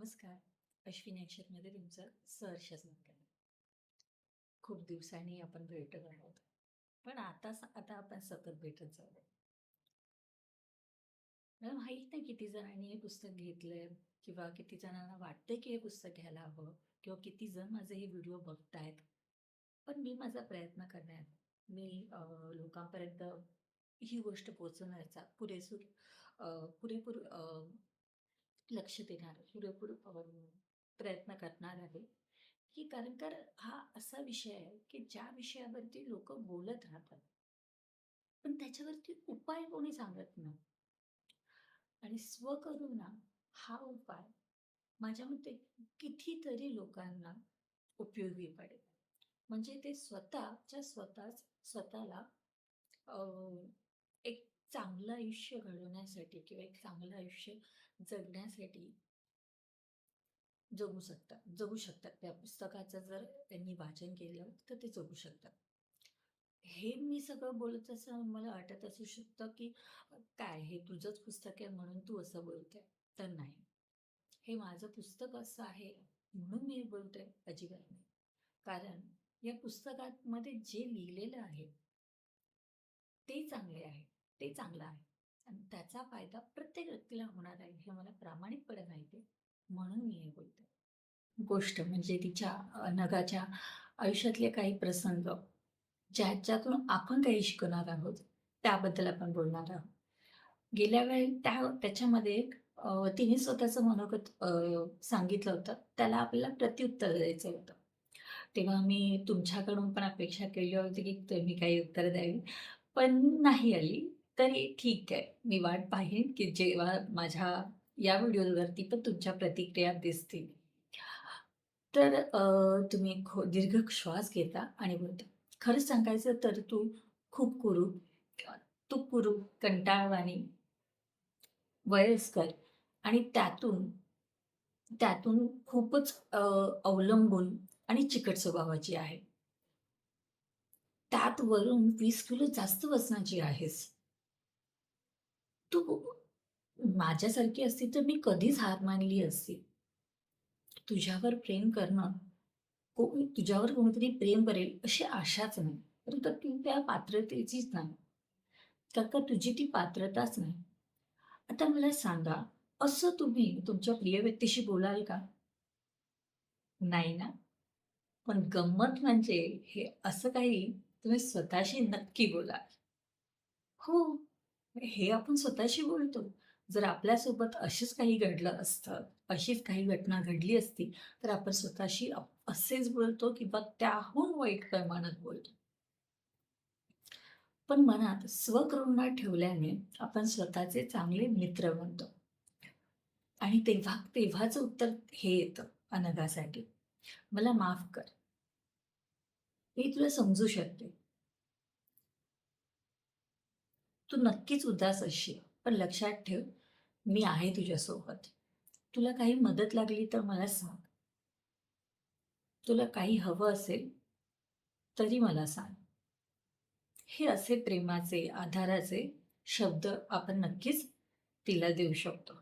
नमस्कार. अश्विनी अक्षरमध्ये तुमचं सहर्ष स्वागत. खूप दिवसांनी आपण भेटत आहोत. पण आता आपण सतत भेटत जाऊ. मला माहीत नाही किती जणांनी हे पुस्तक घेतलंय किंवा किती जणांना वाटतंय की हे पुस्तक घ्यायला हवं किंवा किती जण माझे हे व्हिडिओ बघतायत. पण मी माझा प्रयत्न करणार. मी लोकांपर्यंत ही गोष्ट पोहोचवण्याचा पुरेपूर लक्ष देणार, पुरेपूर प्रयत्न करणार आहे. की कारण हा असा विषय आहे, की ज्या विषयावरती लोकं बोलत राहतात. पण त्याच्यावरती उपाय कोणी सांगत नाही. आणि स्वकरुणा हा उपाय माझ्या मते कितीतरी लोकांना उपयोगी पडेल. म्हणजे ते स्वतःला अ, एक चांगलं आयुष्य घडवण्यासाठी किंवा एक चांगलं आयुष्य जगण्यासाठी जगू शकतात. त्या पुस्तकाचं जर त्यांनी वाचन केलं, तर ते जगू शकतात. हे मी सगळं बोलत असताना मला वाटत असू शकतं, की काय हे तुझंच पुस्तक आहे म्हणून तू असं बोलते. तर नाही. हे माझं पुस्तक असं आहे म्हणून मी बोलते, अजिबात नाही. कारण या पुस्तकामध्ये जे लिहिलेलं आहे, ते चांगले आहे. ते चांगलं आहे. आणि त्याचा फायदा प्रत्येक व्यक्तीला होणार आहे, हे मला प्रामाणिकपणे माहिती आहे. म्हणून मी हे बोलते. गोष्ट म्हणजे तिच्या नगाच्या आयुष्यातले काही प्रसंग, ज्याच्यातून आपण काही शिकणार आहोत, त्याबद्दल आपण बोलणार आहोत. गेल्या वेळी त्याच्यामध्ये तिने स्वतःचं मनोगत सांगितलं होतं. त्याला आपल्याला प्रत्युत्तर द्यायचं होतं. तेव्हा मी तुमच्याकडून पण अपेक्षा केली होती, की तुम्ही काही उत्तर द्यावी, पण नाही आली. तरी ठीक आहे. मी वाट पाहीन, की जेव्हा माझ्या या व्हिडिओवरती पण तुमच्या प्रतिक्रिया दिसतील. तर तुम्ही दीर्घ श्वास घेता आणि बोलता. खरंच सांगायचं तर खूप कुरूप, तू कुरूप, कंटाळवाणी, वयस्कर आणि त्यातून त्यातून खूपच अवलंबून आणि चिकट स्वभावाची आहे. त्यात वरून 20 किलो जास्त वजनाची आहेस. तू माझ्यासारखी असती तर मी कधीच हार मानली असती. तुझ्यावर प्रेम करणं तुझ्यावर कोणीतरी प्रेम करेल अशी आशाच नाही. परंतु तू त्या पात्रतेचीच नाही. कारण का तुझी ती पात्रताच नाही. आता मला सांगा, असं तुम्ही तुमच्या प्रिय व्यक्तीशी बोलाल का? नाही ना? पण गंमत म्हणजे हे असं काही तुम्ही स्वतःशी नक्की बोलाल. हो, हे आपण स्वतःशी बोलतो. जर आपल्यासोबत अशीच काही घडलं असतं, अशीच काही घटना घडली असती, तर आपण स्वतःशी असेच बोलतो किंवा त्याहून वाईट प्रमाणात बोलतो. पण मनात स्वकरुणा ठेवल्याने आपण स्वतःचे चांगले मित्र बनतो. आणि तेव्हाचं उत्तर हे येतं अनघासाठी, "मला माफ कर. मी तुला समजू शकते. तू नक्कीच उदास असशील, पण लक्षात ठेव, मी आहे तुझ्यासोबत. तुला काही मदत लागली तर मला सांग. तुला काही हवं असेल तरी मला सांग." हे असे प्रेमाचे, आधाराचे शब्द आपण नक्कीच तिला देऊ शकतो.